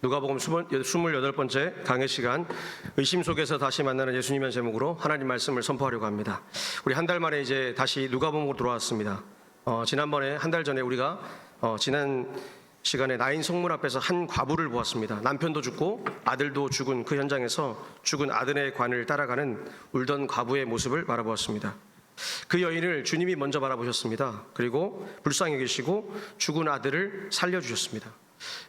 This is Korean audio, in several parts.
누가복음 28번째 강해 시간, 의심 속에서 다시 만나는 예수님의 제목으로 하나님 말씀을 선포하려고 합니다. 우리 한 달 만에 이제 다시 누가복음으로 돌아왔습니다. 지난번에 한 달 전에 우리가 지난 시간에 나인 성문 앞에서 한 과부를 보았습니다. 남편도 죽고 아들도 죽은 그 현장에서 죽은 아들의 관을 따라가는 울던 과부의 모습을 바라보았습니다. 그 여인을 주님이 먼저 바라보셨습니다. 그리고 불쌍히 여기시고 죽은 아들을 살려주셨습니다.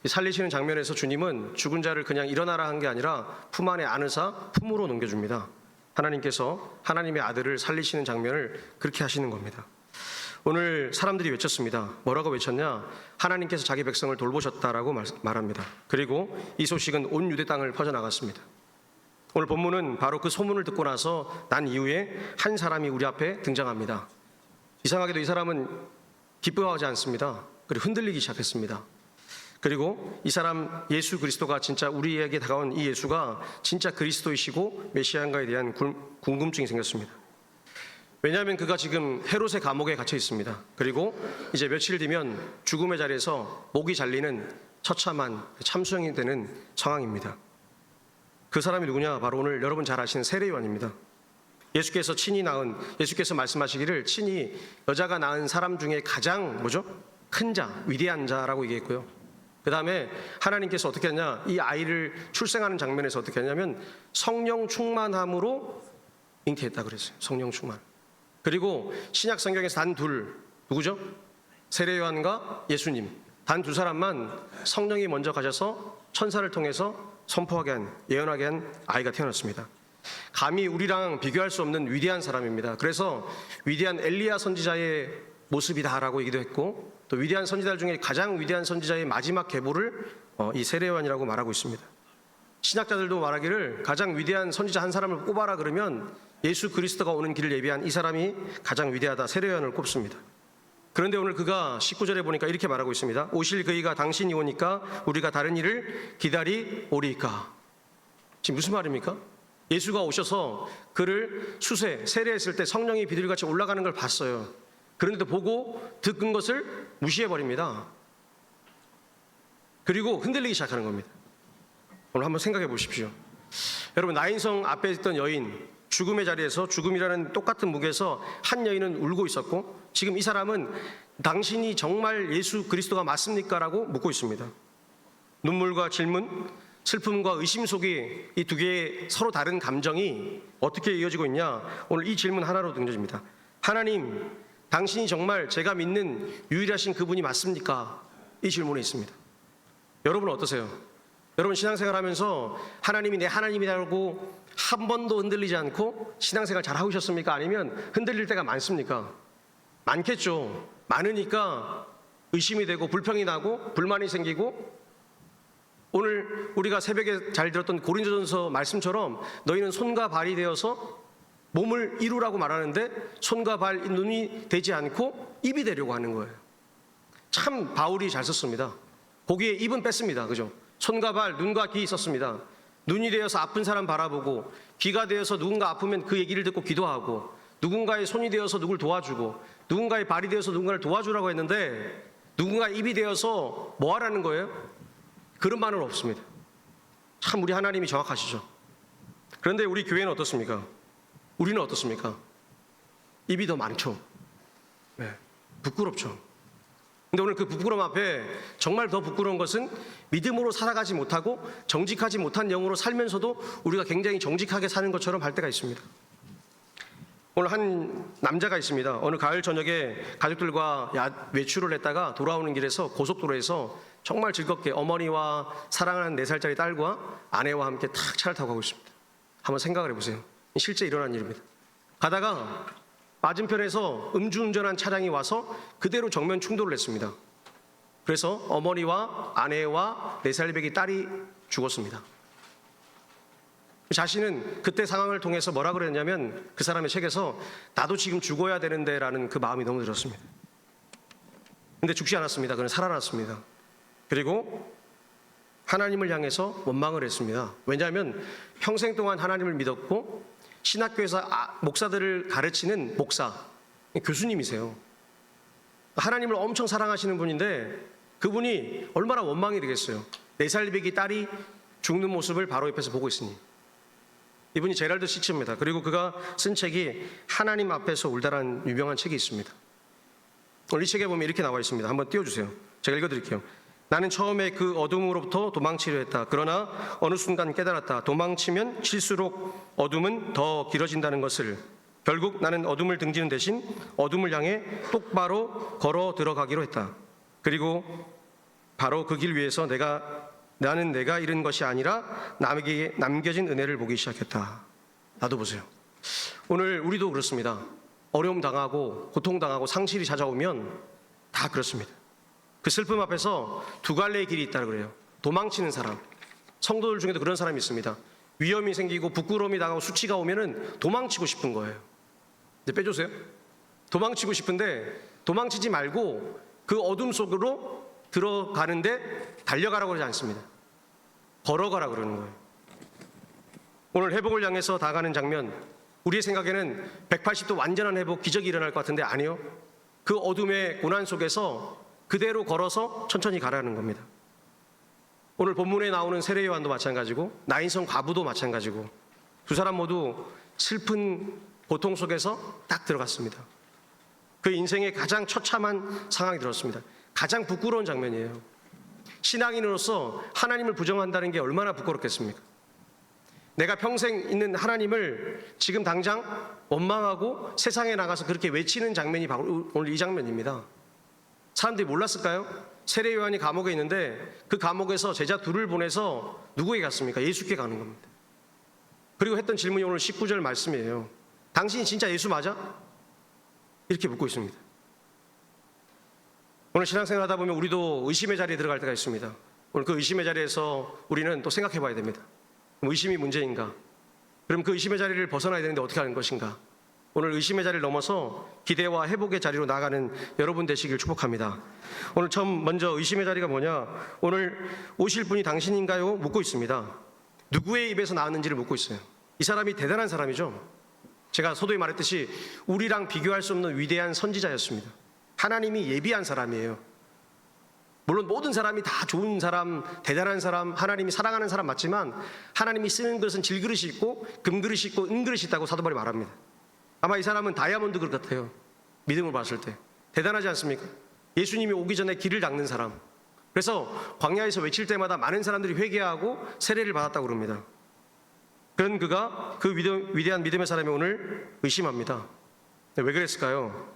살리시는 장면에서 주님은 죽은 자를 그냥 일어나라 한 게 아니라 품 안에 안으사 품으로 넘겨줍니다. 하나님께서 하나님의 아들을 살리시는 장면을 그렇게 하시는 겁니다. 오늘 사람들이 외쳤습니다. 뭐라고 외쳤냐? 하나님께서 자기 백성을 돌보셨다라고 말합니다. 그리고 이 소식은 온 유대 땅을 퍼져나갔습니다. 오늘 본문은 바로 그 소문을 듣고 나서 난 이후에 한 사람이 우리 앞에 등장합니다. 이상하게도 이 사람은 기뻐하지 않습니다. 그리고 흔들리기 시작했습니다. 그리고 이 사람 예수 그리스도가 진짜 우리에게 다가온 이 예수가 진짜 그리스도이시고 메시아인가에 대한 궁금증이 생겼습니다. 왜냐하면 그가 지금 헤롯의 감옥에 갇혀 있습니다. 그리고 이제 며칠 뒤면 죽음의 자리에서 목이 잘리는 처참한 참수형이 되는 상황입니다. 그 사람이 누구냐? 바로 오늘 여러분 잘 아시는 세례요한입니다. 예수께서 말씀하시기를 친히 여자가 낳은 사람 중에 가장 큰 자, 위대한 자라고 얘기했고요. 그 다음에 하나님께서 어떻게 했냐? 이 아이를 출생하는 장면에서 어떻게 했냐면 성령 충만함으로 잉태했다 그랬어요. 성령 충만. 그리고 신약 성경에서 단 둘, 누구죠? 세례요한과 예수님, 단 두 사람만 성령이 먼저 가셔서 천사를 통해서 선포하게 한, 예언하게 한 아이가 태어났습니다. 감히 우리랑 비교할 수 없는 위대한 사람입니다. 그래서 위대한 엘리야 선지자의 모습이다라고 얘기도 했고, 또 위대한 선지자들 중에 가장 위대한 선지자의 마지막 계보를 이 세례요한이라고 말하고 있습니다. 신학자들도 말하기를 가장 위대한 선지자 한 사람을 꼽아라 그러면 예수 그리스도가 오는 길을 예비한 이 사람이 가장 위대하다, 세례요한을 꼽습니다. 그런데 오늘 그가 19절에 보니까 이렇게 말하고 있습니다. 오실 그이가 당신이 오니까 우리가 다른 일을 기다리오리까. 지금 무슨 말입니까? 예수가 오셔서 그를 세례했을 때 성령이 비둘기같이 올라가는 걸 봤어요. 그런데도 보고 듣는 것을 무시해버립니다. 그리고 흔들리기 시작하는 겁니다. 오늘 한번 생각해 보십시오. 여러분, 나인성 앞에 있던 여인, 죽음의 자리에서 죽음이라는 똑같은 무게에서 한 여인은 울고 있었고, 지금 이 사람은 당신이 정말 예수 그리스도가 맞습니까? 라고 묻고 있습니다. 눈물과 질문, 슬픔과 의심 속에 이 두 개의 서로 다른 감정이 어떻게 이어지고 있냐? 오늘 이 질문 하나로 등져집니다. 하나님, 당신이 정말 제가 믿는 유일하신 그분이 맞습니까? 이 질문이 있습니다. 여러분은 어떠세요? 여러분 신앙생활 하면서 하나님이 내 하나님이라고 한 번도 흔들리지 않고 신앙생활 잘 하고 계셨습니까? 아니면 흔들릴 때가 많습니까? 많겠죠. 많으니까 의심이 되고 불평이 나고 불만이 생기고, 오늘 우리가 새벽에 잘 들었던 고린도전서 말씀처럼 너희는 손과 발이 되어서 몸을 이루라고 말하는데 손과 발, 눈이 되지 않고 입이 되려고 하는 거예요. 참 바울이 잘 썼습니다. 거기에 입은 뺐습니다. 그죠? 손과 발, 눈과 귀 있었습니다. 눈이 되어서 아픈 사람 바라보고, 귀가 되어서 누군가 아프면 그 얘기를 듣고 기도하고, 누군가의 손이 되어서 누굴 도와주고, 누군가의 발이 되어서 누군가를 도와주라고 했는데, 누군가 입이 되어서 뭐 하라는 거예요? 그런 말은 없습니다. 참 우리 하나님이 정확하시죠. 그런데 우리 교회는 어떻습니까? 우리는 어떻습니까? 입이 더 많죠. 네, 부끄럽죠. 근데 오늘 그 부끄러움 앞에 정말 더 부끄러운 것은 믿음으로 살아가지 못하고 정직하지 못한 영으로 살면서도 우리가 굉장히 정직하게 사는 것처럼 할 때가 있습니다. 오늘 한 남자가 있습니다. 어느 가을 저녁에 가족들과 외출을 했다가 돌아오는 길에서 고속도로에서 정말 즐겁게 어머니와 사랑하는 4살짜리 딸과 아내와 함께 탁 차를 타고 가고 있습니다. 한번 생각을 해보세요. 실제 일어난 일입니다. 가다가 맞은편에서 음주운전한 차량이 와서 그대로 정면 충돌을 했습니다. 그래서 어머니와 아내와 4살배기 딸이 죽었습니다. 자신은 그때 상황을 통해서 뭐라 그랬냐면, 그 사람의 책에서 나도 지금 죽어야 되는데 라는 그 마음이 너무 들었습니다. 근데 죽지 않았습니다. 그는 살아났습니다. 그리고 하나님을 향해서 원망을 했습니다. 왜냐하면 평생 동안 하나님을 믿었고 신학교에서 목사들을 가르치는 목사, 교수님이세요. 하나님을 엄청 사랑하시는 분인데 그분이 얼마나 원망이 되겠어요. 4살배기 딸이 죽는 모습을 바로 옆에서 보고 있으니. 이분이 제랄드 시츠입니다. 그리고 그가 쓴 책이 하나님 앞에서 울다라는 유명한 책이 있습니다. 오늘 이 책에 보면 이렇게 나와 있습니다. 한번 띄워주세요. 제가 읽어드릴게요. 나는 처음에 그 어둠으로부터 도망치려 했다. 그러나 어느 순간 깨달았다. 도망치면 칠수록 어둠은 더 길어진다는 것을. 결국 나는 어둠을 등지는 대신 어둠을 향해 똑바로 걸어 들어가기로 했다. 그리고 바로 그 길 위에서 나는 내가 잃은 것이 아니라 남에게 남겨진 은혜를 보기 시작했다. 나도 보세요. 오늘 우리도 그렇습니다. 어려움 당하고 고통 당하고 상실이 찾아오면 다 그렇습니다. 그 슬픔 앞에서 두 갈래의 길이 있다고 그래요. 도망치는 사람. 성도들 중에도 그런 사람이 있습니다. 위험이 생기고 부끄러움이 당하고 수치가 오면은 도망치고 싶은 거예요. 이제 빼주세요. 도망치고 싶은데 도망치지 말고 그 어둠 속으로 들어가는데 달려가라고 그러지 않습니다. 걸어가라고 그러는 거예요. 오늘 회복을 향해서 다가가는 장면, 우리의 생각에는 180도 완전한 회복, 기적이 일어날 것 같은데 아니요. 그 어둠의 고난 속에서 그대로 걸어서 천천히 가라는 겁니다. 오늘 본문에 나오는 세례 요한도 마찬가지고 나인성 과부도 마찬가지고 두 사람 모두 슬픈 고통 속에서 딱 들어갔습니다. 그 인생의 가장 처참한 상황이 들었습니다. 가장 부끄러운 장면이에요. 신앙인으로서 하나님을 부정한다는 게 얼마나 부끄럽겠습니까? 내가 평생 있는 하나님을 지금 당장 원망하고 세상에 나가서 그렇게 외치는 장면이 바로 오늘 이 장면입니다. 사람들이 몰랐을까요? 세례 요한이 감옥에 있는데 그 감옥에서 제자 둘을 보내서 누구에게 갔습니까? 예수께 가는 겁니다. 그리고 했던 질문이 오늘 19절 말씀이에요. 당신이 진짜 예수 맞아? 이렇게 묻고 있습니다. 오늘 신앙생활 하다 보면 우리도 의심의 자리에 들어갈 때가 있습니다. 오늘 그 의심의 자리에서 우리는 또 생각해 봐야 됩니다. 의심이 문제인가? 그럼 그 의심의 자리를 벗어나야 되는데 어떻게 하는 것인가? 오늘 의심의 자리를 넘어서 기대와 회복의 자리로 나가는 여러분 되시길 축복합니다. 오늘 먼저 의심의 자리가 뭐냐? 오늘 오실 분이 당신인가요? 묻고 있습니다. 누구의 입에서 나왔는지를 묻고 있어요. 이 사람이 대단한 사람이죠. 제가 서두에 말했듯이 우리랑 비교할 수 없는 위대한 선지자였습니다. 하나님이 예비한 사람이에요. 물론 모든 사람이 다 좋은 사람, 대단한 사람, 하나님이 사랑하는 사람 맞지만 하나님이 쓰는 그릇은 질그릇이 있고 금그릇이 있고 은그릇이 있다고 사도 바울이 말합니다. 아마 이 사람은 다이아몬드 그릇 같아요. 믿음을 봤을 때. 대단하지 않습니까? 예수님이 오기 전에 길을 닦는 사람. 그래서 광야에서 외칠 때마다 많은 사람들이 회개하고 세례를 받았다고 그럽니다. 그런 그가 그 위대한 믿음의 사람이 오늘 의심합니다. 왜 그랬을까요?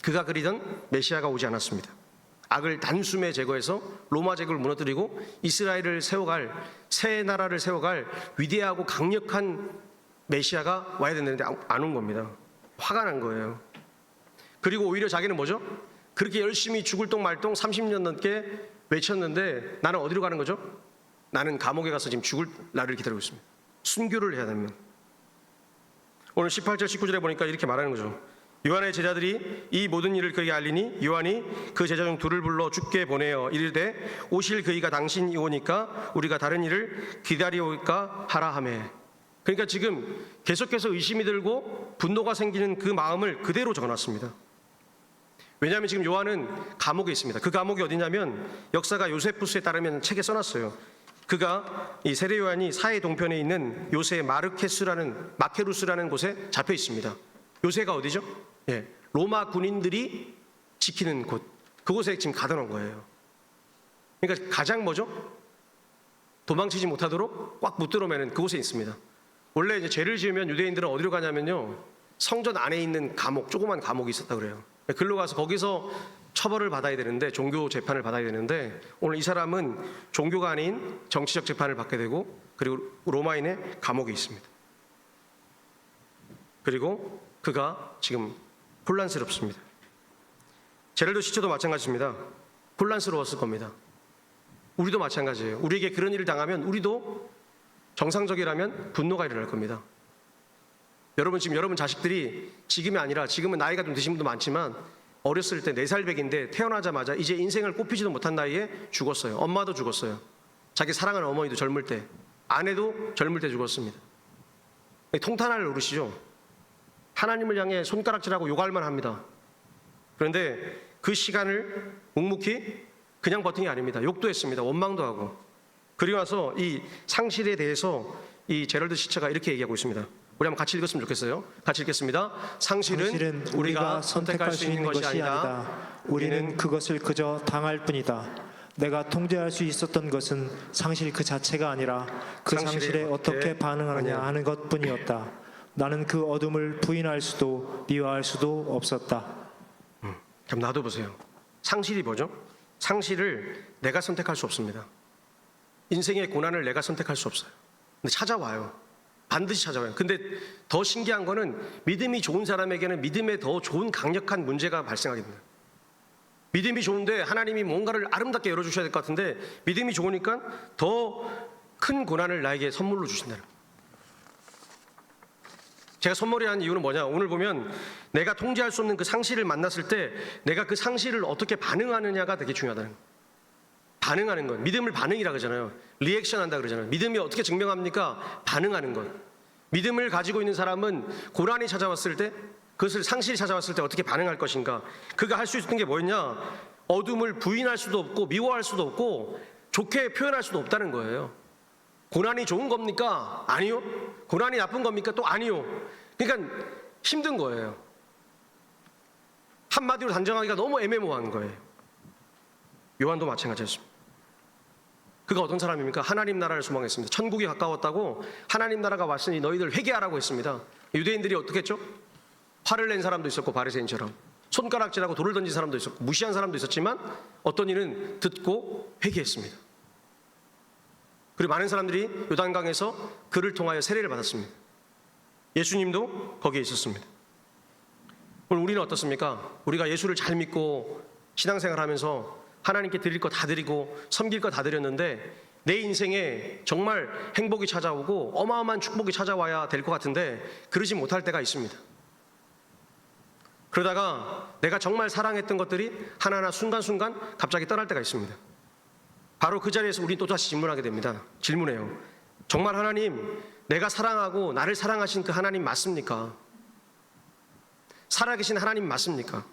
그가 그리던 메시아가 오지 않았습니다. 악을 단숨에 제거해서 로마 제국을 무너뜨리고 이스라엘을 세워갈, 새 나라를 세워갈 위대하고 강력한 메시아가 와야 되는데 안 온 겁니다. 화가 난 거예요. 그리고 오히려 자기는 뭐죠? 그렇게 열심히 죽을 똥 말똥 30년 넘게 외쳤는데 나는 어디로 가는 거죠? 나는 감옥에 가서 지금 죽을 날을 기다리고 있습니다. 순교를 해야 됩니다. 오늘 18절 19절에 보니까 이렇게 말하는 거죠. 요한의 제자들이 이 모든 일을 그에게 알리니 요한이 그 제자 중 둘을 불러 주께 보내어 이르되 오실 그이가 당신이 오니까 우리가 다른 일을 기다리올까 하라 하매. 그러니까 지금 계속해서 의심이 들고 분노가 생기는 그 마음을 그대로 적어놨습니다. 왜냐하면 지금 요한은 감옥에 있습니다. 그 감옥이 어디냐면 역사가 요세푸스에 따르면 책에 써놨어요. 그가 이 세례 요한이 사해 동편에 있는 요새 마케루스라는 곳에 잡혀 있습니다. 요새가 어디죠? 예, 로마 군인들이 지키는 곳. 그곳에 지금 가둬놓은 거예요. 그러니까 가장 뭐죠? 도망치지 못하도록 꽉 붙들어 매는 그곳에 있습니다. 원래 이제 죄를 지으면 유대인들은 어디로 가냐면요, 성전 안에 있는 감옥, 조그만 감옥이 있었다 그래요. 글로 가서 거기서 처벌을 받아야 되는데, 종교 재판을 받아야 되는데, 오늘 이 사람은 종교가 아닌 정치적 재판을 받게 되고, 그리고 로마인의 감옥에 있습니다. 그리고 그가 지금 혼란스럽습니다. 제랄드 시체도 마찬가지입니다. 혼란스러웠을 겁니다. 우리도 마찬가지예요. 우리에게 그런 일을 당하면 우리도 정상적이라면 분노가 일어날 겁니다. 여러분, 지금 여러분 자식들이 지금이 아니라, 지금은 나이가 좀 드신 분도 많지만 어렸을 때 4살백인데 태어나자마자 이제 인생을 꼽히지도 못한 나이에 죽었어요. 엄마도 죽었어요. 자기 사랑하는 어머니도 젊을 때, 아내도 젊을 때 죽었습니다. 통탄할 노릇이죠. 하나님을 향해 손가락질하고 욕할만 합니다. 그런데 그 시간을 묵묵히 그냥 버틴 게 아닙니다. 욕도 했습니다. 원망도 하고. 그리고 나서 이 상실에 대해서 이 제럴드 시처가 이렇게 얘기하고 있습니다. 우리 한번 같이 읽었으면 좋겠어요. 같이 읽겠습니다. 상실은 우리가 선택할 수 있는 것이 아니다. 우리는 그것을 그저 당할 뿐이다. 내가 통제할 수 있었던 것은 상실 그 자체가 아니라 그 상실에 어떻게 반응하느냐 하는 것뿐이었다. 나는 그 어둠을 부인할 수도 미워할 수도 없었다. 그럼 놔둬보세요. 상실이 뭐죠? 상실을 내가 선택할 수 없습니다. 인생의 고난을 내가 선택할 수 없어요. 근데 찾아와요. 반드시 찾아와요. 근데 더 신기한 거는 믿음이 좋은 사람에게는 믿음에 더 좋은 강력한 문제가 발생하게 됩니다. 믿음이 좋은데 하나님이 뭔가를 아름답게 열어주셔야 될 것 같은데 믿음이 좋으니까 더 큰 고난을 나에게 선물로 주신다는 거예요. 제가 선물이라는 이유는 뭐냐? 오늘 보면 내가 통제할 수 없는 그 상실을 만났을 때 내가 그 상실을 어떻게 반응하느냐가 되게 중요하다는 거예요. 반응하는 것, 믿음을 반응이라 그러잖아요. 리액션 한다 그러잖아요. 믿음이 어떻게 증명합니까? 반응하는 것. 믿음을 가지고 있는 사람은 고난이 찾아왔을 때, 그것을 상실이 찾아왔을 때 어떻게 반응할 것인가. 그가 할 수 있는 게 뭐였냐? 어둠을 부인할 수도 없고 미워할 수도 없고 좋게 표현할 수도 없다는 거예요. 고난이 좋은 겁니까? 아니요. 고난이 나쁜 겁니까? 또 아니요. 그러니까 힘든 거예요. 한마디로 단정하기가 너무 애매모호한 거예요. 요한도 마찬가지였습니다. 그가 어떤 사람입니까? 하나님 나라를 소망했습니다. 천국이 가까웠다고 하나님 나라가 왔으니 너희들 회개하라고 했습니다. 유대인들이 어떻게 했죠? 화를 낸 사람도 있었고 바리새인처럼 손가락질하고 돌을 던진 사람도 있었고 무시한 사람도 있었지만 어떤 이는 듣고 회개했습니다. 그리고 많은 사람들이 요단강에서 그를 통하여 세례를 받았습니다. 예수님도 거기에 있었습니다. 오늘 우리는 어떻습니까? 우리가 예수를 잘 믿고 신앙생활하면서 하나님께 드릴 거 다 드리고 섬길 거 다 드렸는데 내 인생에 정말 행복이 찾아오고 어마어마한 축복이 찾아와야 될 것 같은데 그러지 못할 때가 있습니다. 그러다가 내가 정말 사랑했던 것들이 하나하나 순간순간 갑자기 떠날 때가 있습니다. 바로 그 자리에서 우리는 또다시 질문하게 됩니다. 질문해요. 정말 하나님, 내가 사랑하고 나를 사랑하신 그 하나님 맞습니까? 살아계신 하나님 맞습니까?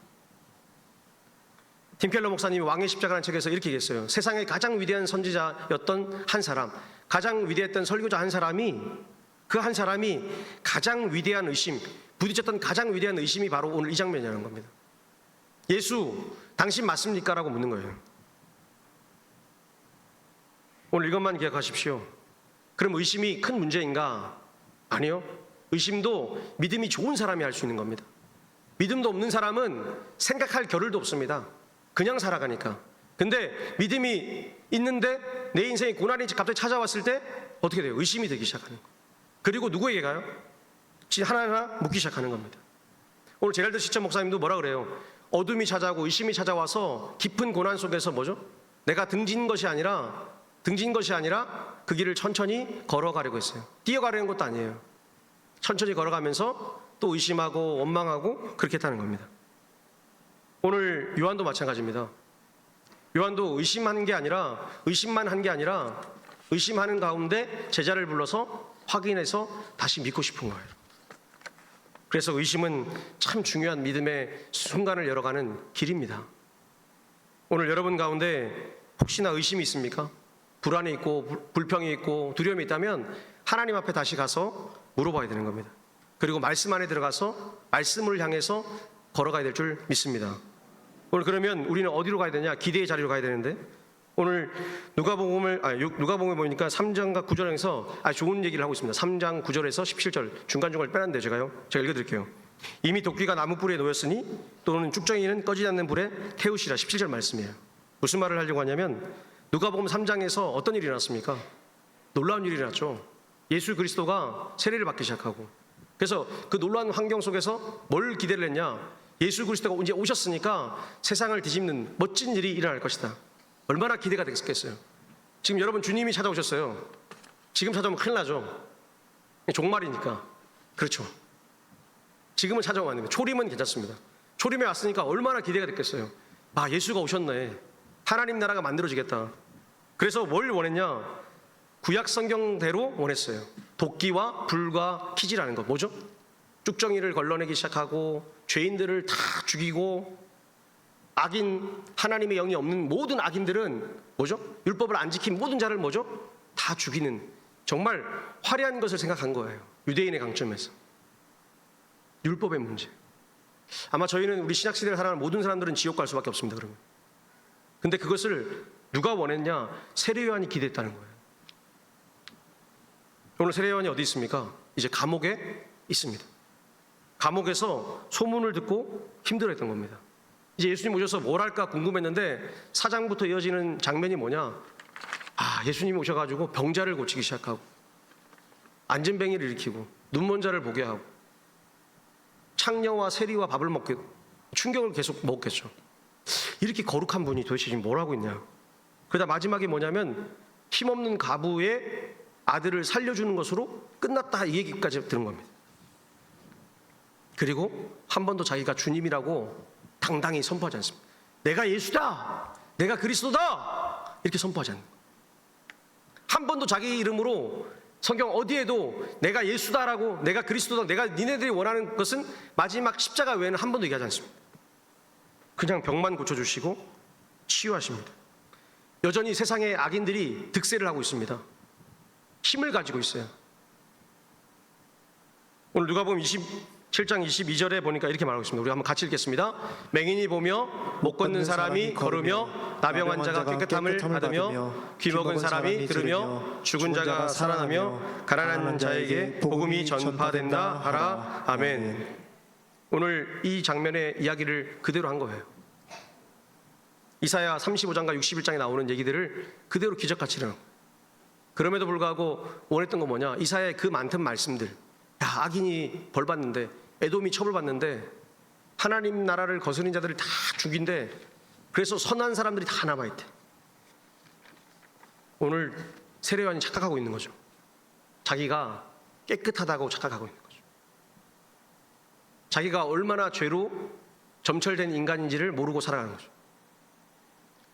팀켈러 목사님이 왕의 십자가라는 책에서 이렇게 얘기했어요. 세상의 가장 위대한 선지자였던 한 사람, 가장 위대했던 설교자 한 사람이 그 한 사람이 가장 위대한 의심, 부딪혔던 가장 위대한 의심이 바로 오늘 이 장면이라는 겁니다. 예수, 당신 맞습니까? 라고 묻는 거예요. 오늘 이것만 기억하십시오. 그럼 의심이 큰 문제인가? 아니요. 의심도 믿음이 좋은 사람이 할 수 있는 겁니다. 믿음도 없는 사람은 생각할 겨를도 없습니다. 그냥 살아가니까. 근데 믿음이 있는데 내 인생에 고난이 갑자기 찾아왔을 때 어떻게 돼요? 의심이 되기 시작하는 거예요. 그리고 누구에게 가요? 하나하나 묻기 시작하는 겁니다. 오늘 제랄드 시처 목사님도 뭐라 그래요? 어둠이 찾아오고 의심이 찾아와서 깊은 고난 속에서 뭐죠? 내가 등진 것이 아니라 그 길을 천천히 걸어가려고 했어요. 뛰어가려는 것도 아니에요. 천천히 걸어가면서 또 의심하고 원망하고 그렇게 했다는 겁니다. 오늘 요한도 마찬가지입니다. 요한도 의심만 한 게 아니라 의심하는 가운데 제자를 불러서 확인해서 다시 믿고 싶은 거예요. 그래서 의심은 참 중요한 믿음의 순간을 열어가는 길입니다. 오늘 여러분 가운데 혹시나 의심이 있습니까? 불안이 있고 불평이 있고 두려움이 있다면 하나님 앞에 다시 가서 물어봐야 되는 겁니다. 그리고 말씀 안에 들어가서 말씀을 향해서 걸어가야 될 줄 믿습니다. 오늘 그러면 우리는 어디로 가야 되냐? 기대의 자리로 가야 되는데 오늘 누가복음에 보니까 3장과 9절에서 좋은 얘기를 하고 있습니다. 3장 9절에서 17절 중간중간 빼놨는데 제가 읽어드릴게요. 이미 도끼가 나무 뿔에 놓였으니 또는 쭉정이는 꺼지지 않는 불에 태우시라. 17절 말씀이에요. 무슨 말을 하려고 하냐면 누가복음 3장에서 어떤 일이 일어났습니까? 놀라운 일이 일어났죠. 예수 그리스도가 세례를 받기 시작하고 그래서 그 놀라운 환경 속에서 뭘 기대를 했냐? 예수 그리스도가 이제 오셨으니까 세상을 뒤집는 멋진 일이 일어날 것이다. 얼마나 기대가 됐겠어요. 지금 여러분 주님이 찾아오셨어요. 지금 찾아오면 큰일 나죠. 종말이니까. 그렇죠. 지금은 찾아오면 안 됩니다. 초림은 괜찮습니다. 초림에 왔으니까 얼마나 기대가 됐겠어요. 예수가 오셨네. 하나님 나라가 만들어지겠다. 그래서 뭘 원했냐? 구약 성경대로 원했어요. 도끼와 불과 키지라는 거 뭐죠? 쭉정이를 걸러내기 시작하고 죄인들을 다 죽이고 악인, 하나님의 영이 없는 모든 악인들은 뭐죠? 율법을 안 지킨 모든 자를 뭐죠? 다 죽이는 정말 화려한 것을 생각한 거예요. 유대인의 강점에서. 율법의 문제. 아마 저희는 우리 신약시대를 살아가는 모든 사람들은 지옥 갈 수밖에 없습니다. 그러면. 근데 그것을 누가 원했냐? 세례요한이 기대했다는 거예요. 오늘 세례요한이 어디 있습니까? 이제 감옥에 있습니다. 감옥에서 소문을 듣고 힘들어했던 겁니다. 이제 예수님 오셔서 뭘 할까 궁금했는데 4장부터 이어지는 장면이 뭐냐? 예수님이 오셔가지고 병자를 고치기 시작하고 안진뱅이를 일으키고 눈먼 자를 보게 하고 창녀와 세리와 밥을 먹게 충격을 계속 먹겠죠. 이렇게 거룩한 분이 도대체 지금 뭘 하고 있냐? 그러다 마지막에 뭐냐면 힘없는 가부의 아들을 살려주는 것으로 끝났다 이 얘기까지 들은 겁니다. 그리고 한 번도 자기가 주님이라고 당당히 선포하지 않습니다. 내가 예수다, 내가 그리스도다 이렇게 선포하지 않는 거예요. 한 번도 자기 이름으로 성경 어디에도 내가 예수다라고 내가 그리스도다 내가 니네들이 원하는 것은 마지막 십자가 외에는 한 번도 얘기하지 않습니다. 그냥 병만 고쳐주시고 치유하십니다. 여전히 세상의 악인들이 득세를 하고 있습니다. 힘을 가지고 있어요. 오늘 누가복음 27장 22절에 보니까 이렇게 말하고 있습니다. 우리 한번 같이 읽겠습니다. 맹인이 보며 못 걷는 사람이 걸으며 나병 환자가 깨끗함을 받으며 귀 먹은 사람이 들으며 죽은 자가 살아나며 가난한 자에게 복음이 전파된다 하라. 아멘. 오늘 이 장면의 이야기를 그대로 한 거예요. 이사야 35장과 61장에 나오는 얘기들을 그대로 기적같이 일어난 거예요. 그럼에도 불구하고 원했던 건 뭐냐? 이사야의 그 많던 말씀들. 악인이 벌받는데 에돔이 처벌받는데 하나님 나라를 거스린 자들을 다 죽인데 그래서 선한 사람들이 다 남아있대. 오늘 세례요한이 착각하고 있는 거죠. 자기가 깨끗하다고 착각하고 있는 거죠. 자기가 얼마나 죄로 점철된 인간인지를 모르고 살아가는 거죠.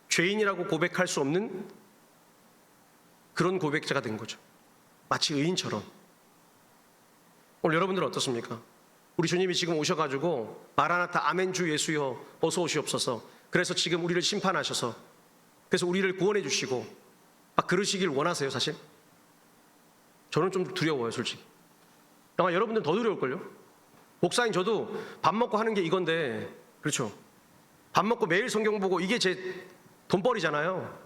죄인이라고 고백할 수 없는 그런 고백자가 된 거죠. 마치 의인처럼. 오늘 여러분들은 어떻습니까? 우리 주님이 지금 오셔가지고 마라나타 아멘 주 예수여 어서 오시옵소서. 그래서 지금 우리를 심판하셔서 그래서 우리를 구원해 주시고 막 그러시길 원하세요 사실? 저는 좀 두려워요 솔직히. 아마 여러분들은 더 두려울걸요? 목사님 저도 밥 먹고 하는 게 이건데 그렇죠? 밥 먹고 매일 성경 보고 이게 제 돈벌이잖아요.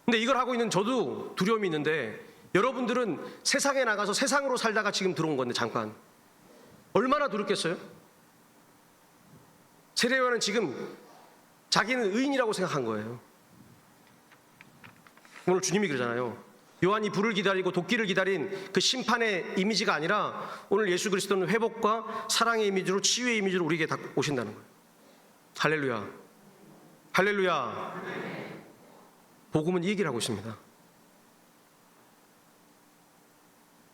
근데 이걸 하고 있는 저도 두려움이 있는데 여러분들은 세상에 나가서 세상으로 살다가 지금 들어온 건데 잠깐 얼마나 두렵겠어요? 세례요한은 지금 자기는 의인이라고 생각한 거예요. 오늘 주님이 그러잖아요. 요한이 불을 기다리고 도끼를 기다린 그 심판의 이미지가 아니라 오늘 예수 그리스도는 회복과 사랑의 이미지로 치유의 이미지로 우리에게 다 오신다는 거예요. 할렐루야. 할렐루야. 복음은 이 얘기를 하고 있습니다.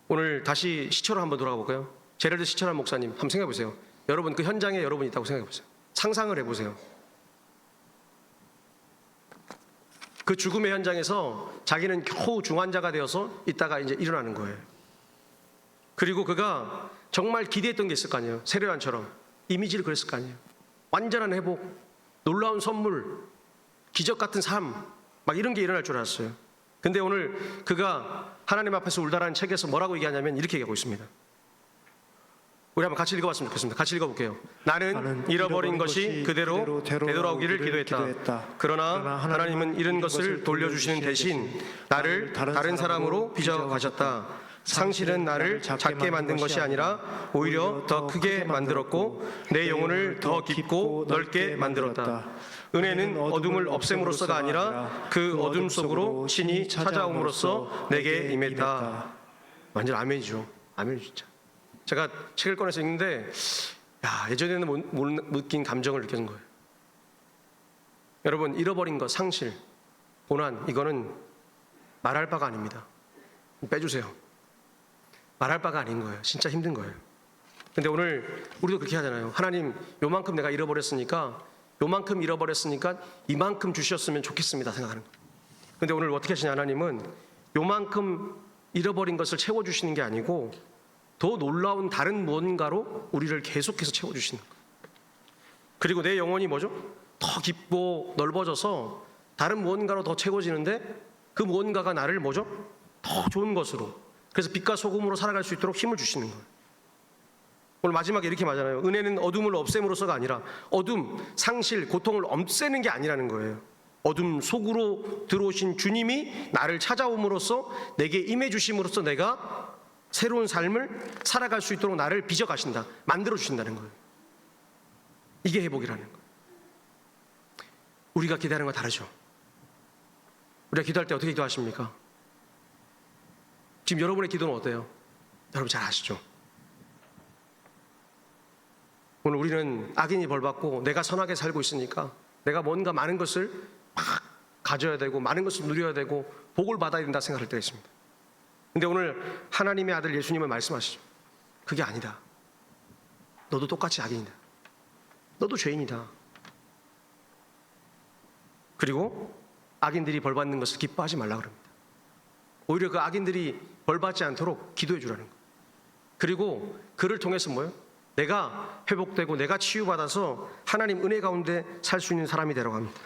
오늘 다시 시초로 한번 돌아가 볼까요? 제럴드 시철한 목사님 한번 생각해 보세요. 여러분 그 현장에 여러분이 있다고 생각해 보세요. 상상을 해보세요. 그 죽음의 현장에서 자기는 겨우 중환자가 되어서 있다가 이제 일어나는 거예요. 그리고 그가 정말 기대했던 게 있을 거 아니에요. 세례요한처럼 이미지를 그랬을 거 아니에요. 완전한 회복, 놀라운 선물, 기적 같은 삶, 막 이런 게 일어날 줄 알았어요. 근데 오늘 그가 하나님 앞에서 울다라는 책에서 뭐라고 얘기하냐면 이렇게 얘기하고 있습니다. 우리 한번 같이 읽어봤으면 좋겠습니다. 같이 읽어볼게요. 나는 잃어버린 것이 그대로 되돌아오기를 기도했다. 그러나 하나님은 잃은 것을 돌려주시는 대신 나를 다른 사람으로 빚어가셨다. 상실은 나를 작게 만든 것이 아니라 오히려 더 크게 만들었고 내 영혼을 더 깊고 넓게 만들었다. 은혜는 어둠을 없앰으로써가 아니라 그 어둠 속으로 신이 찾아옴으로써 내게 임했다. 완전 아멘이죠. 아멘 진짜. 제가 책을 꺼내서 읽는데 예전에는 못 느낀 감정을 느끼는 거예요. 여러분 잃어버린 것, 상실, 고난 이거는 말할 바가 아닙니다. 빼주세요. 말할 바가 아닌 거예요. 진짜 힘든 거예요. 근데 오늘 우리도 그렇게 하잖아요. 하나님 요만큼 내가 잃어버렸으니까 이만큼 주셨으면 좋겠습니다 생각하는 거예요. 근데 오늘 어떻게 하시냐 하나님은 요만큼 잃어버린 것을 채워주시는 게 아니고 더 놀라운 다른 무언가로 우리를 계속해서 채워주시는 거예요. 그리고 내 영혼이 뭐죠? 더 깊고 넓어져서 다른 무언가로 더 채워지는데 그 무언가가 나를 뭐죠? 더 좋은 것으로, 그래서 빛과 소금으로 살아갈 수 있도록 힘을 주시는 거예요. 오늘 마지막에 이렇게 말하잖아요. 은혜는 어둠을 없앰으로써가 아니라, 어둠, 상실, 고통을 없애는 게 아니라는 거예요. 어둠 속으로 들어오신 주님이 나를 찾아옴으로써, 내게 임해 주심으로써 내가 새로운 삶을 살아갈 수 있도록 나를 빚어 가신다, 만들어 주신다는 거예요. 이게 회복이라는 거예요. 우리가 기도하는 거 다르죠. 우리가 기도할 때 어떻게 기도하십니까? 지금 여러분의 기도는 어때요? 여러분 잘 아시죠? 오늘 우리는 악인이 벌받고 내가 선하게 살고 있으니까 내가 뭔가 많은 것을 막 가져야 되고 많은 것을 누려야 되고 복을 받아야 된다 생각할 때가 있습니다. 근데 오늘 하나님의 아들 예수님은 말씀하시죠. 그게 아니다. 너도 똑같이 악인이다. 너도 죄인이다. 그리고 악인들이 벌받는 것을 기뻐하지 말라 그럽니다. 오히려 그 악인들이 벌받지 않도록 기도해 주라는 거예요. 그리고 그를 통해서 뭐예요? 내가 회복되고 내가 치유받아서 하나님 은혜 가운데 살 수 있는 사람이 되라고 합니다.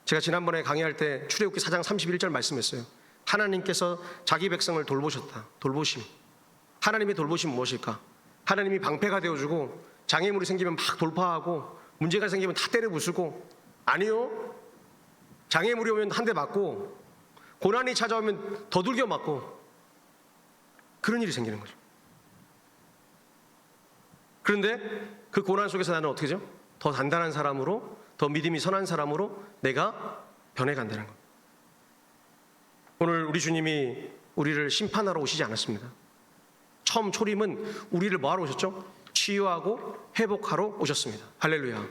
제가 지난번에 강의할 때 출애굽기 4장 31절 말씀했어요. 하나님께서 자기 백성을 돌보셨다. 돌보심. 하나님의 돌보심은 무엇일까? 하나님이 방패가 되어주고 장애물이 생기면 막 돌파하고 문제가 생기면 다 때려 부수고, 아니요. 장애물이 오면 한 대 맞고 고난이 찾아오면 더들겨 맞고 그런 일이 생기는 거죠. 그런데 그 고난 속에서 나는 어떻게 되죠? 더 단단한 사람으로, 더 믿음이 선한 사람으로 내가 변해간다는 겁니다. 오늘 우리 주님이 우리를 심판하러 오시지 않았습니다. 처음 초림은 우리를 뭐하러 오셨죠? 치유하고 회복하러 오셨습니다. 할렐루야.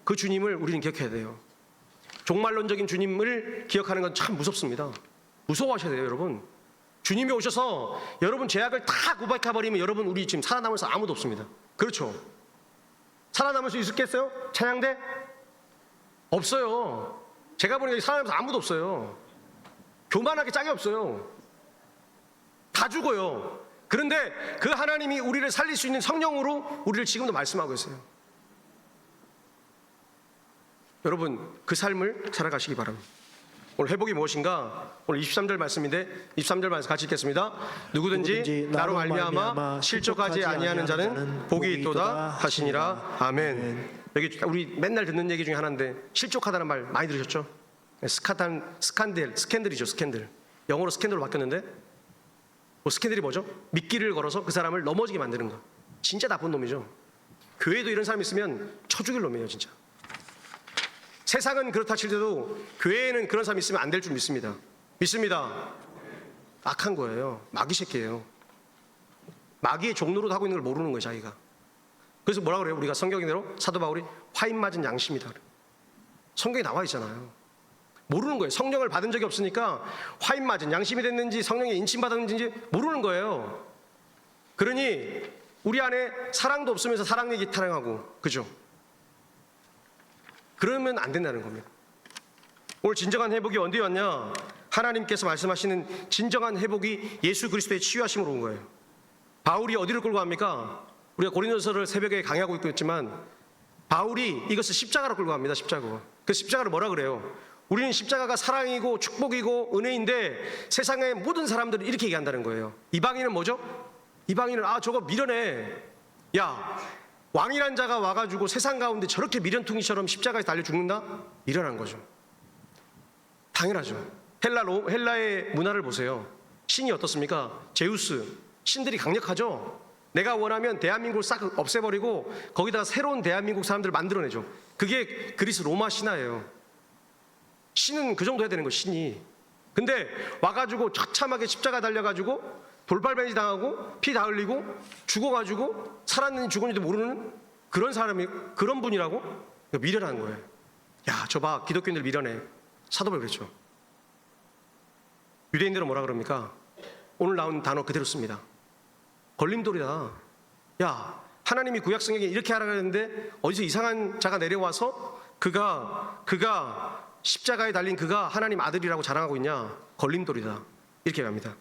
그 주님을 우리는 기억해야 돼요. 종말론적인 주님을 기억하는 건 참 무섭습니다. 무서워하셔야 돼요, 여러분. 주님이 오셔서 여러분 죄악을 다 고백해버리면 여러분 우리 지금 살아남을 수 아무도 없습니다. 그렇죠? 살아남을 수 있겠어요? 찬양대? 없어요. 제가 보니까 살아남을 수 아무도 없어요. 교만하게 짝이 없어요. 다 죽어요. 그런데 그 하나님이 우리를 살릴 수 있는 성령으로 우리를 지금도 말씀하고 있어요. 여러분 그 삶을 살아가시기 바랍니다. 오늘 회복이 무엇인가? 오늘 23절 말씀인데 23절 말씀 같이 읽겠습니다. 누구든지 나로 말미암아 실족하지 아니하는 자는 복이 있도다 하시니라. 아멘. 여기 우리 맨날 듣는 얘기 중에 하나인데 실족하다는 말 많이 들으셨죠? 스캔들이죠. 스캔들. 영어로 스캔들로 바뀌었는데 스캔들이 뭐죠? 미끼를 걸어서 그 사람을 넘어지게 만드는 거. 진짜 나쁜 놈이죠. 교회도 이런 사람이 있으면 쳐 죽일 놈이에요, 진짜. 세상은 그렇다 칠때도 교회에는 그런 사람이 있으면 안 될 줄 믿습니다. 믿습니다. 악한 거예요. 마귀 새끼예요. 마귀의 종로로 하고 있는 걸 모르는 거예요, 자기가. 그래서 뭐라 그래요? 우리가 성경대로 사도 바울이 화인 맞은 양심이다 그래요. 성경에 나와 있잖아요. 모르는 거예요. 성령을 받은 적이 없으니까 화인 맞은 양심이 됐는지 성령에 인침받았는지 모르는 거예요. 그러니 우리 안에 사랑도 없으면서 사랑 얘기 타령하고, 그죠? 그러면 안 된다는 겁니다. 오늘 진정한 회복이 언제 왔냐? 하나님께서 말씀하시는 진정한 회복이 예수 그리스도의 치유하심으로 온 거예요. 바울이 어디를 끌고 갑니까? 우리가 고린도서를 새벽에 강의하고 있고 있지만 바울이 이것을 십자가로 끌고 갑니다. 십자가. 그 십자가를 뭐라 그래요? 우리는 십자가가 사랑이고 축복이고 은혜인데 세상의 모든 사람들이 이렇게 얘기한다는 거예요. 이방인은 뭐죠? 이방인은 저거 미련해. 야, 왕이란 자가 와가지고 세상 가운데 저렇게 미련퉁이처럼 십자가에 달려 죽는다? 미련한 거죠. 당연하죠. 헬라의 문화를 보세요. 신이 어떻습니까? 제우스. 신들이 강력하죠. 내가 원하면 대한민국을 싹 없애버리고 거기다가 새로운 대한민국 사람들을 만들어내죠. 그게 그리스 로마 신화예요. 신은 그 정도 해야 되는 거예요, 신이. 근데 와가지고 처참하게 십자가 달려가지고 돌발벤지 당하고 피 다 흘리고 죽어가지고 살았는지 죽었는지도 모르는 그런 사람이, 그런 분이라고? 미련한 거예요. 야, 저 봐, 기독교인들 미련해. 사도 바울이 그랬죠. 유대인들은 뭐라 그럽니까? 오늘 나온 단어 그대로 씁니다. 걸림돌이다. 야, 하나님이 구약성경에 이렇게 하라고 했는데 어디서 이상한 자가 내려와서 그가 십자가에 달린 그가 하나님 아들이라고 자랑하고 있냐? 걸림돌이다. 이렇게 합니다.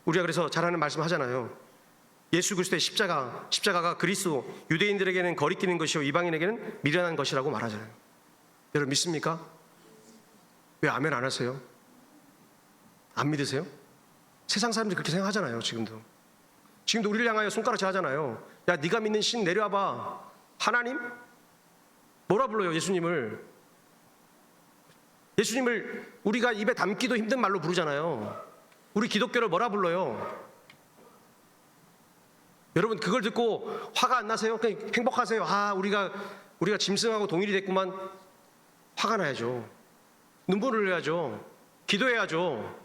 우리가 그래서 잘하는 말씀 하잖아요. 예수 그리스도의 십자가가 그리스도 유대인들에게는 거리끼는 것이요 이방인에게는 미련한 것이라고 말하잖아요. 여러분 믿습니까? 왜 아멘 안 하세요? 안 믿으세요? 세상 사람들이 그렇게 생각하잖아요. 지금도 우리를 향하여 손가락질 하잖아요. 야, 네가 믿는 신 내려와봐. 하나님? 뭐라 불러요? 예수님을 우리가 입에 담기도 힘든 말로 부르잖아요. 우리 기독교를 뭐라 불러요? 여러분 그걸 듣고 화가 안 나세요? 그냥 행복하세요? 우리가 짐승하고 동일이 됐구만. 화가 나야죠. 눈물을 흘려야죠. 기도해야죠.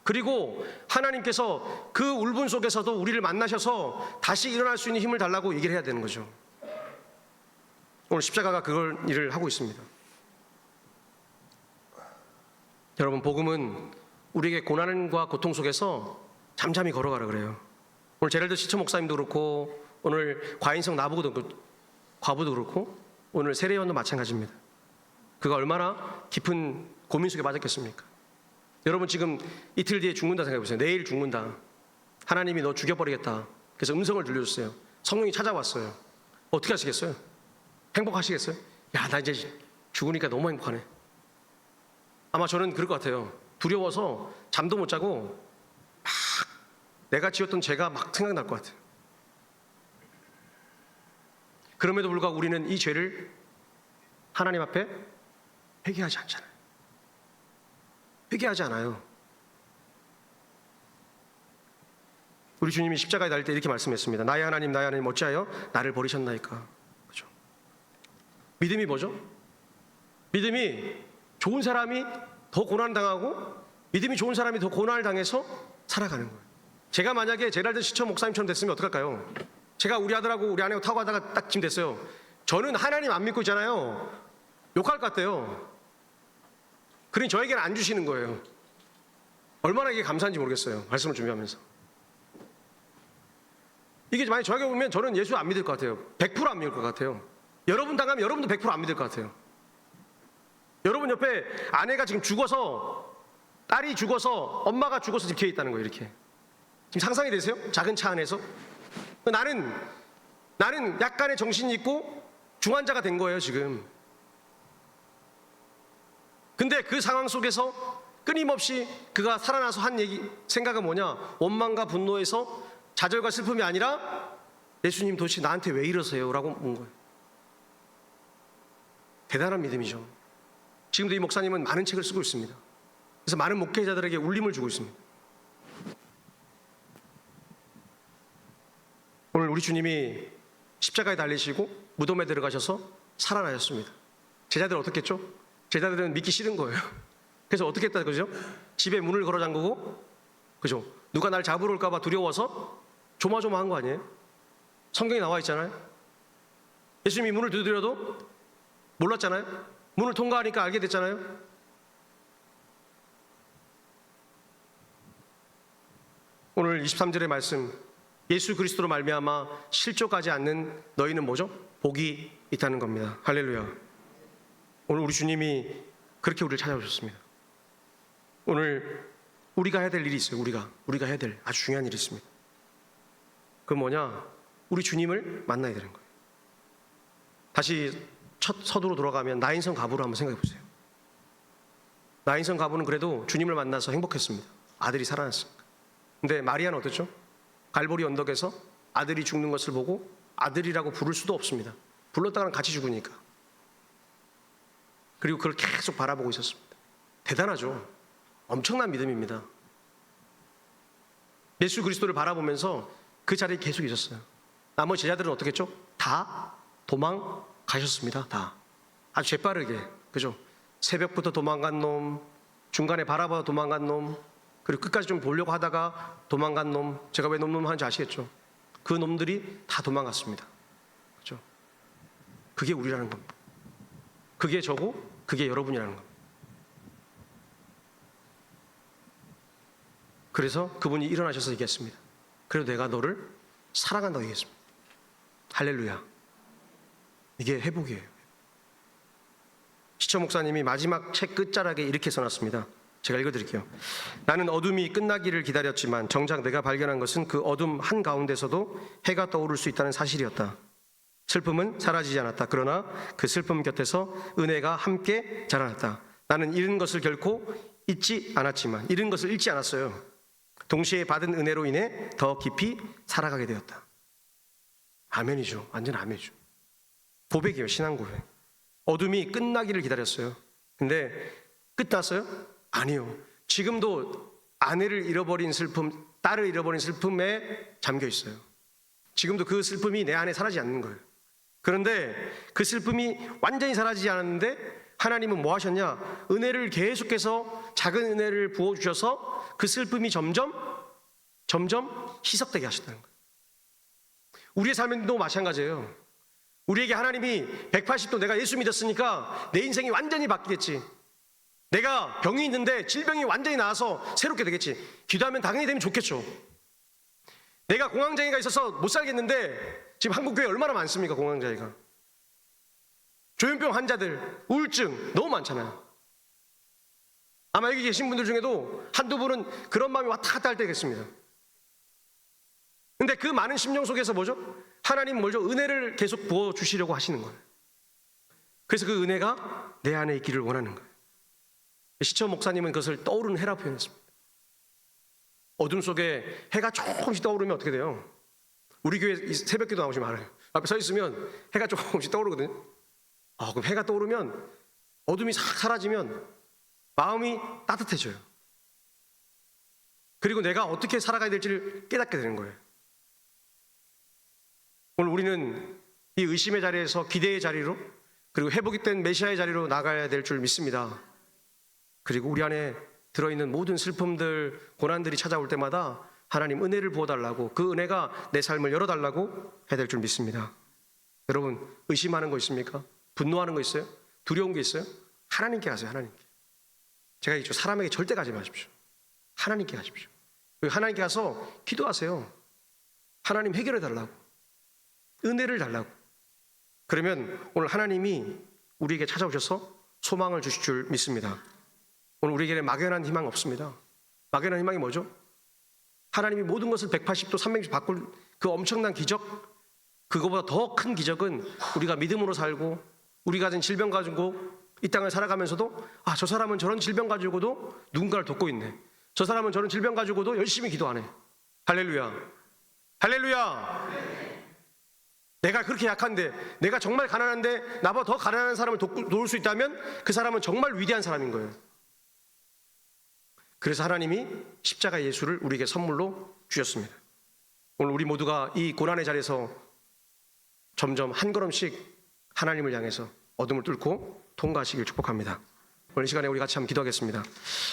그리고 하나님께서 그 울분 속에서도 우리를 만나셔서 다시 일어날 수 있는 힘을 달라고 얘기를 해야 되는 거죠. 오늘 십자가가 그걸 일을 하고 있습니다. 여러분 복음은 우리에게 고난과 고통 속에서 잠잠히 걸어가라 그래요. 오늘 제랄드 시처 목사님도 그렇고 오늘 과인성 과부도 그렇고 오늘 세례요한도 마찬가지입니다. 그가 얼마나 깊은 고민 속에 빠졌겠습니까? 여러분 지금 이틀 뒤에 죽는다 생각해보세요. 내일 죽는다. 하나님이 너 죽여버리겠다. 그래서 음성을 들려줬어요. 성령이 찾아왔어요. 어떻게 하시겠어요? 행복하시겠어요? 야, 나 이제 죽으니까 너무 행복하네. 아마 저는 그럴 것 같아요. 두려워서 잠도 못 자고 막 내가 지었던 죄가 막 생각날 것 같아요. 그럼에도 불구하고 우리는 이 죄를 하나님 앞에 회개하지 않잖아요. 회개하지 않아요. 우리 주님이 십자가에 달릴 때 이렇게 말씀했습니다. 나의 하나님 어찌하여 나를 버리셨나이까. 그렇죠? 믿음이 뭐죠? 믿음이 좋은 사람이 더 고난을 당하고 믿음이 좋은 사람이 더 고난을 당해서 살아가는 거예요. 제가 만약에 제랄드 시처 목사님처럼 됐으면 어떡할까요? 제가 우리 아들하고 우리 아내하고 타고 가다가 딱 지금 됐어요. 저는 하나님 안 믿고 있잖아요. 욕할 것 같아요. 그러니 저에게는 안 주시는 거예요. 얼마나 이게 감사한지 모르겠어요. 말씀을 준비하면서. 이게 만약 저에게 오면 저는 예수 안 믿을 것 같아요. 100%안 믿을 것 같아요. 여러분 당하면 여러분도 100%안 믿을 것 같아요. 여러분 옆에 아내가 지금 죽어서, 딸이 죽어서, 엄마가 죽어서 지금 뒤에 있다는 거예요. 이렇게 지금 상상이 되세요? 작은 차 안에서 나는 약간의 정신이 있고 중환자가 된 거예요 지금. 근데 그 상황 속에서 끊임없이 그가 살아나서 한 생각은 뭐냐? 원망과 분노에서 좌절과 슬픔이 아니라 예수님 도대체 나한테 왜 이러세요? 라고 문 거예요. 대단한 믿음이죠. 지금도 이 목사님은 많은 책을 쓰고 있습니다. 그래서 많은 목회자들에게 울림을 주고 있습니다. 오늘 우리 주님이 십자가에 달리시고 무덤에 들어가셔서 살아나셨습니다. 제자들 어떻게 했죠? 제자들은 믿기 싫은 거예요. 그래서 어떻게 했다 그죠? 집에 문을 걸어 잠그고, 그죠? 누가 날 잡으러 올까 봐 두려워서 조마조마한 거 아니에요? 성경에 나와 있잖아요. 예수님이 문을 두드려도 몰랐잖아요. 문을 통과하니까 알게 됐잖아요. 오늘 23절의 말씀, 예수 그리스도로 말미암아 실족하지 않는 너희는 뭐죠? 복이 있다는 겁니다. 할렐루야. 오늘 우리 주님이 그렇게 우리를 찾아오셨습니다. 오늘 우리가 해야 될 일이 있어요. 우리가 해야 될 아주 중요한 일이 있습니다. 그건 뭐냐? 우리 주님을 만나야 되는 거예요. 다시 첫 서두로 돌아가면 나인성 가부를 한번 생각해 보세요. 나인성 가부는 그래도 주님을 만나서 행복했습니다. 아들이 살아났으니까. 근데 마리아는 어땠죠? 갈보리 언덕에서 아들이 죽는 것을 보고 아들이라고 부를 수도 없습니다. 불렀다가는 같이 죽으니까. 그리고 그걸 계속 바라보고 있었습니다. 대단하죠. 엄청난 믿음입니다. 예수 그리스도를 바라보면서 그 자리에 계속 있었어요. 나머지 제자들은 어떻게 했죠? 다 도망가셨습니다. 다. 아주 재빠르게. 그죠? 새벽부터 도망간 놈, 중간에 바라봐 도망간 놈, 그리고 끝까지 좀 보려고 하다가 도망간 놈. 제가 왜 놈 하는지 아시겠죠? 그 놈들이 다 도망갔습니다. 그죠? 그게 우리라는 겁니다. 그게 저고 그게 여러분이라는 겁니다. 그래서 그분이 일어나셔서 얘기했습니다. 그래도 내가 너를 사랑한다고 얘기했습니다. 할렐루야. 이게 회복이에요. 시처 목사님이 마지막 책 끝자락에 이렇게 써놨습니다. 제가 읽어드릴게요. 나는 어둠이 끝나기를 기다렸지만 정작 내가 발견한 것은 그 어둠 한가운데서도 해가 떠오를 수 있다는 사실이었다. 슬픔은 사라지지 않았다. 그러나 그 슬픔 곁에서 은혜가 함께 자라났다. 나는 잃은 것을 결코 잊지 않았지만, 잃은 것을 잃지 않았어요. 동시에 받은 은혜로 인해 더 깊이 살아가게 되었다. 아멘이죠. 완전 아멘이죠. 고백이에요. 신앙 고백. 어둠이 끝나기를 기다렸어요. 근데 끝났어요? 아니요. 지금도 아내를 잃어버린 슬픔, 딸을 잃어버린 슬픔에 잠겨 있어요. 지금도 그 슬픔이 내 안에 사라지지 않는 거예요. 그런데 그 슬픔이 완전히 사라지지 않았는데 하나님은 뭐 하셨냐? 은혜를 계속해서 작은 은혜를 부어주셔서 그 슬픔이 점점 희석되게 하셨다는 거예요. 우리의 삶도 마찬가지예요. 우리에게 하나님이 180도 내가 예수 믿었으니까 내 인생이 완전히 바뀌겠지. 내가 병이 있는데 질병이 완전히 나아서 새롭게 되겠지. 기도하면 당연히 되면 좋겠죠. 내가 공황장애가 있어서 못 살겠는데 지금 한국 교회 얼마나 많습니까? 공황장애가. 조현병 환자들, 우울증 너무 많잖아요. 아마 여기 계신 분들 중에도 한두 분은 그런 마음이 왔다 갔다 할 때가 있습니다. 근데 그 많은 심령 속에서 뭐죠? 하나님은 뭐죠? 은혜를 계속 부어주시려고 하시는 거예요. 그래서 그 은혜가 내 안에 있기를 원하는 거예요. 시처 목사님은 그것을 떠오르는 해라 표현했습니다. 어둠 속에 해가 조금씩 떠오르면 어떻게 돼요? 우리 교회 새벽기도 나오시면 알아요. 앞에 서 있으면 해가 조금씩 떠오르거든요. 그럼 해가 떠오르면 어둠이 싹 사라지면 마음이 따뜻해져요. 그리고 내가 어떻게 살아가야 될지를 깨닫게 되는 거예요. 오늘 우리는 이 의심의 자리에서 기대의 자리로, 그리고 회복이 된 메시아의 자리로 나가야 될 줄 믿습니다. 그리고 우리 안에 들어있는 모든 슬픔들, 고난들이 찾아올 때마다 하나님 은혜를 부어달라고, 그 은혜가 내 삶을 열어달라고 해야 될 줄 믿습니다. 여러분, 의심하는 거 있습니까? 분노하는 거 있어요? 두려운 게 있어요? 하나님께 가세요. 하나님께. 제가 얘기했죠. 사람에게 절대 가지 마십시오. 하나님께 가십시오. 그리고 하나님께 가서 기도하세요. 하나님 해결해 달라고, 은혜를 달라고. 그러면 오늘 하나님이 우리에게 찾아오셔서 소망을 주실 줄 믿습니다. 오늘 우리에게는 막연한 희망 없습니다. 막연한 희망이 뭐죠? 하나님이 모든 것을 180도 360도 바꿀 그 엄청난 기적, 그거보다 더 큰 기적은 우리가 믿음으로 살고, 우리가 가진 질병 가지고 이 땅을 살아가면서도 저 사람은 저런 질병 가지고도 누군가를 돕고 있네. 저 사람은 저런 질병 가지고도 열심히 기도하네. 할렐루야. 할렐루야. 내가 그렇게 약한데, 내가 정말 가난한데 나보다 더 가난한 사람을 도울 수 있다면 그 사람은 정말 위대한 사람인 거예요. 그래서 하나님이 십자가 예수를 우리에게 선물로 주셨습니다. 오늘 우리 모두가 이 고난의 자리에서 점점 한 걸음씩 하나님을 향해서 어둠을 뚫고 통과하시길 축복합니다. 오늘 이 시간에 우리 같이 한번 기도하겠습니다.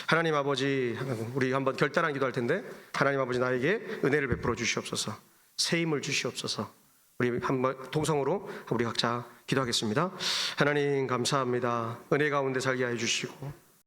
하나님 아버지, 우리 한번 결단한 기도할 텐데, 하나님 아버지, 나에게 은혜를 베풀어 주시옵소서, 새 힘을 주시옵소서. 우리 한번 동성으로 우리 각자 기도하겠습니다. 하나님 감사합니다. 은혜 가운데 살게 해 주시고